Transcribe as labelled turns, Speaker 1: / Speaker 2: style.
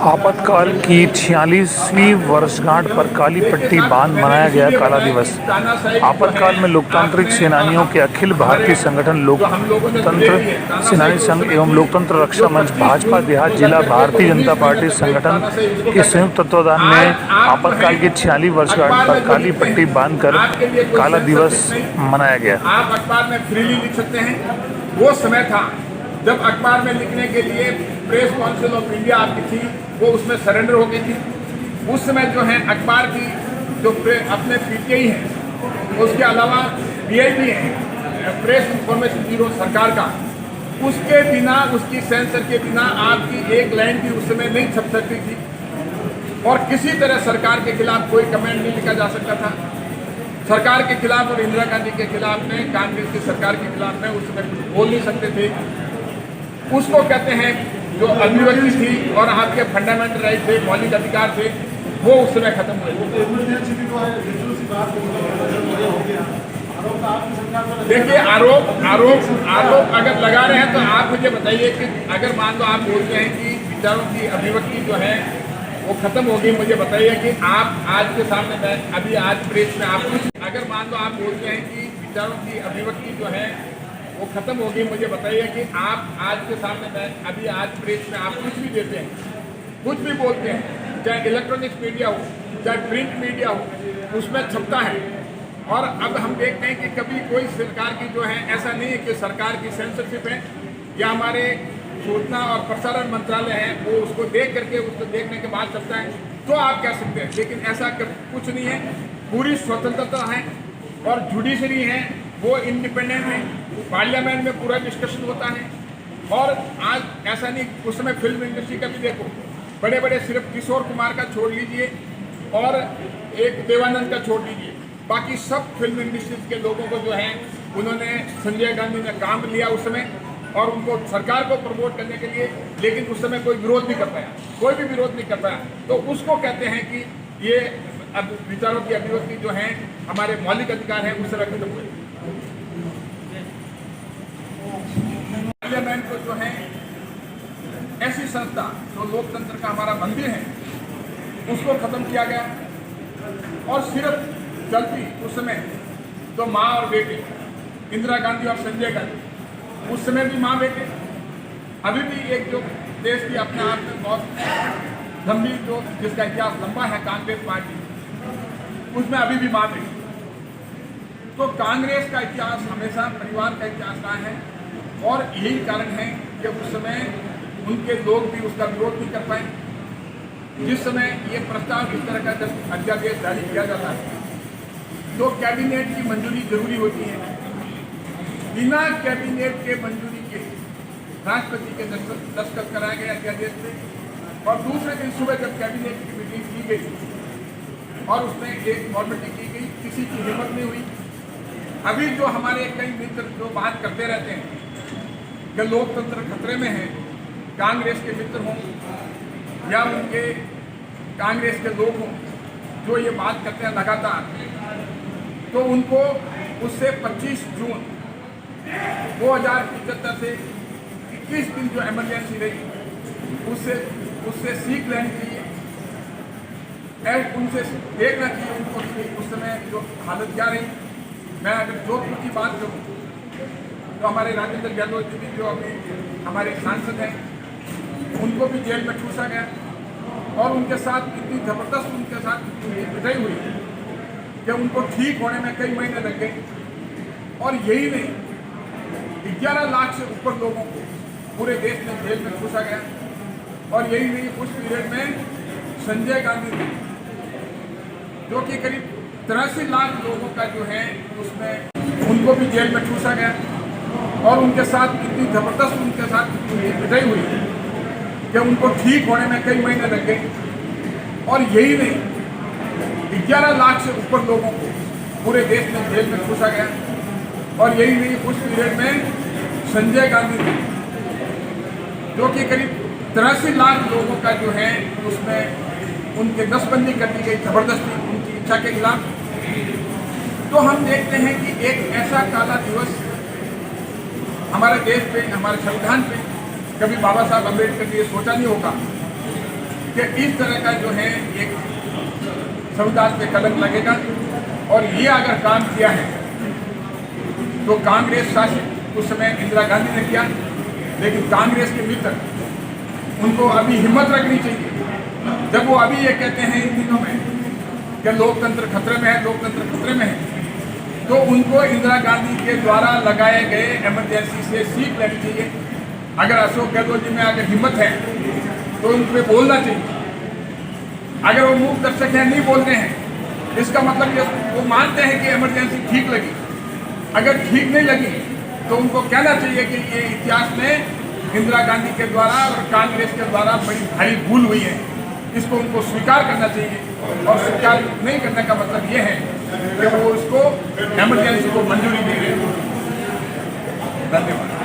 Speaker 1: आपातकाल की 46वीं वर्षगांठ पर काली पट्टी बांध मनाया गया काला दिवस। आपातकाल में लोकतांत्रिक सेनानियों के अखिल भारतीय संगठन लोकतंत्र सेनानी संघ एवं लोकतंत्र रक्षा मंच भाजपा देहात जिला भारतीय जनता पार्टी संगठन के संयुक्त तत्वावधान में आपातकाल की 46वीं वर्षगांठ पर काली पट्टी बांधकर काला दिवस मनाया गया।
Speaker 2: आप अखबार में फ्रीली लिख सकते हैं। वो समय था जब अखबार में लिखने के लिए प्रेस काउंसिल ऑफ इंडिया आपकी थी, वो उसमें सरेंडर हो गई थी। उस समय जो है अखबार की जो अपने पीटीआई है, उसके अलावा पीआईबी है, प्रेस इंफॉर्मेशन ब्यूरो सरकार का, उसके बिना, उसकी सेंसर के बिना आपकी एक लाइन भी उस समय नहीं छप सकती थी और किसी तरह सरकार के खिलाफ कोई कमेंट नहीं लिखा जा सकता था। सरकार के खिलाफ और इंदिरा गांधी के खिलाफ में, कांग्रेस की सरकार के खिलाफ में उस समय कुछ बोल नहीं सकते थे। उसको कहते हैं जो अभिव्यक्ति थी और आपके फंडामेंटल राइट थे, मौलिक अधिकार थे, वो उस समय खत्म हुए। देखिए, आरोप अगर लगा रहे हैं तो आप मुझे बताइए कि अगर मान लो आप बोलते हैं कि विचारों की अभिव्यक्ति जो है वो खत्म हो गई, मुझे बताइए कि आप आज के सामने मैं अभी आज प्रेस में आप कुछ, अगर मान लो आप बोलते हैं कि विचारों की अभिव्यक्ति जो है वो खत्म हो गई, मुझे बताइए कि आप आज के सामने मैं अभी आज प्रेस में आप कुछ भी देते हैं, कुछ भी बोलते हैं, चाहे इलेक्ट्रॉनिक्स मीडिया हो, चाहे प्रिंट मीडिया हो, उसमें छपता है। और अब हम देखते हैं कि कभी कोई सरकार की जो है, ऐसा नहीं है कि सरकार की सेंसरशिप है या हमारे सूचना और प्रसारण मंत्रालय है वो उसको देख करके, उसको देखने के बाद छपता है तो आप कह सकते हैं, लेकिन ऐसा कुछ नहीं है। पूरी स्वतंत्रता है और जुडिशरी है वो इंडिपेंडेंट है, पार्लियामेंट में पूरा डिस्कशन होता है। और आज ऐसा नहीं, उस समय फिल्म इंडस्ट्री का भी देखो, बड़े बड़े सिर्फ किशोर कुमार का छोड़ लीजिए और एक देवानंद का छोड़ लीजिए, बाकी सब फिल्म इंडस्ट्रीज के लोगों को जो है उन्होंने, संजय गांधी ने काम लिया उस समय और उनको सरकार को प्रमोट करने के लिए, लेकिन उस समय कोई विरोध नहीं कर पाया, कोई भी विरोध नहीं कर पाया। तो उसको कहते हैं कि ये अब विचारों की अभिव्यक्ति जो है हमारे मौलिक अधिकार हैं, उस समय खत्म हुए। पार्लियामेंट को जो है ऐसी संस्था जो लोकतंत्र का हमारा मंदिर है उसको खत्म किया गया और सिर्फ चलती उस समय तो माँ और बेटे, इंदिरा गांधी और संजय गांधी, उस समय भी माँ बेटे, अभी भी एक जो देश की अपने आप में बहुत गंभीर जो जिसका इतिहास लंबा है कांग्रेस पार्टी, उसमें अभी भी माँ बेटे। तो कांग्रेस का इतिहास हमेशा परिवार का इतिहास रहा है और यही कारण है कि उस समय उनके लोग भी उसका विरोध नहीं कर पाए। जिस समय ये प्रस्ताव इस तरह का जब अध्यादेश जारी किया जाता है तो कैबिनेट की मंजूरी जरूरी होती है। बिना कैबिनेट के मंजूरी के राष्ट्रपति के दस्तखत कराए गए अध्यादेश में और दूसरे दिन सुबह जब कैबिनेट की मीटिंग की गई और उसमें एक फॉर्मेलिटी की गई, किसी की हिम्मत नहीं हुई। अभी जो हमारे कई मित्र जो बात करते रहते हैं कि लोकतंत्र खतरे में है, कांग्रेस के मित्र हों या उनके कांग्रेस के लोग हों जो ये बात करते हैं लगातार, तो उनको उससे 25 जून 2075 से 21 दिन जो इमरजेंसी रही उससे सीख लेनी चाहिए, उनसे देखना चाहिए उनको उस समय जो हालत क्या रही। मैं अगर जोधपुर की बात करूँ तो हमारे राजेंद्र यादव जी भी जो अभी हमारे सांसद हैं, उनको भी जेल में ठूसा गया और उनके साथ इतनी ज़बरदस्त उनके साथ पिटाई हुई कि उनको ठीक होने में कई महीने लग गए। और यही नहीं, 11 लाख से ऊपर लोगों को पूरे देश में जेल में ठूसा गया। और यही नहीं, उस पीरियड में संजय गांधी ने जो कि करीब 83 लाख लोगों का जो है उसमें उनको भी जेल में ठूसा गया और उनके साथ इतनी ज़बरदस्त उनके साथ पिटाई हुई कि उनको ठीक होने में कई महीने लग गए। और यही नहीं, 11 लाख से ऊपर लोगों को पूरे देश में जेल में ठूसा गया। और यही नहीं, उस पीरियड में संजय गांधी ने जो कि करीब 83 लाख लोगों का जो है उसमें उनके नसबंदी कर दी गई ज़बरदस्ती उनकी इच्छा के खिलाफ। तो हम देखते हैं कि एक ऐसा काला दिवस हमारे देश पे, हमारे संविधान पे कभी बाबा साहब अम्बेडकर ने ये सोचा नहीं होगा कि इस तरह का जो है एक संविधान पे कलंक लगेगा। और ये अगर काम किया है तो कांग्रेस शासित उस समय इंदिरा गांधी ने किया, लेकिन कांग्रेस के मित्र उनको अभी हिम्मत रखनी चाहिए जब वो अभी ये कहते हैं इन दिनों में कि लोकतंत्र खतरे में है, लोकतंत्र खतरे में है, तो उनको इंदिरा गांधी के द्वारा लगाए गए इमरजेंसी से सीख लेनी चाहिए। अगर अशोक गहलोत जी में अगर हिम्मत है तो उन पर बोलना चाहिए। अगर वो मूक दर्शक हैं, नहीं बोलते हैं, इसका मतलब ये वो मानते हैं कि इमरजेंसी ठीक लगी। अगर ठीक नहीं लगी तो उनको कहना चाहिए कि ये इतिहास में इंदिरा गांधी के द्वारा और कांग्रेस के द्वारा बड़ी भारी भूल हुई है, इसको उनको स्वीकार करना चाहिए। और स्वीकार नहीं करने का मतलब ये है कि वो उसको इमरजेंसी को मंजूरी दे रहे हैं। धन्यवाद।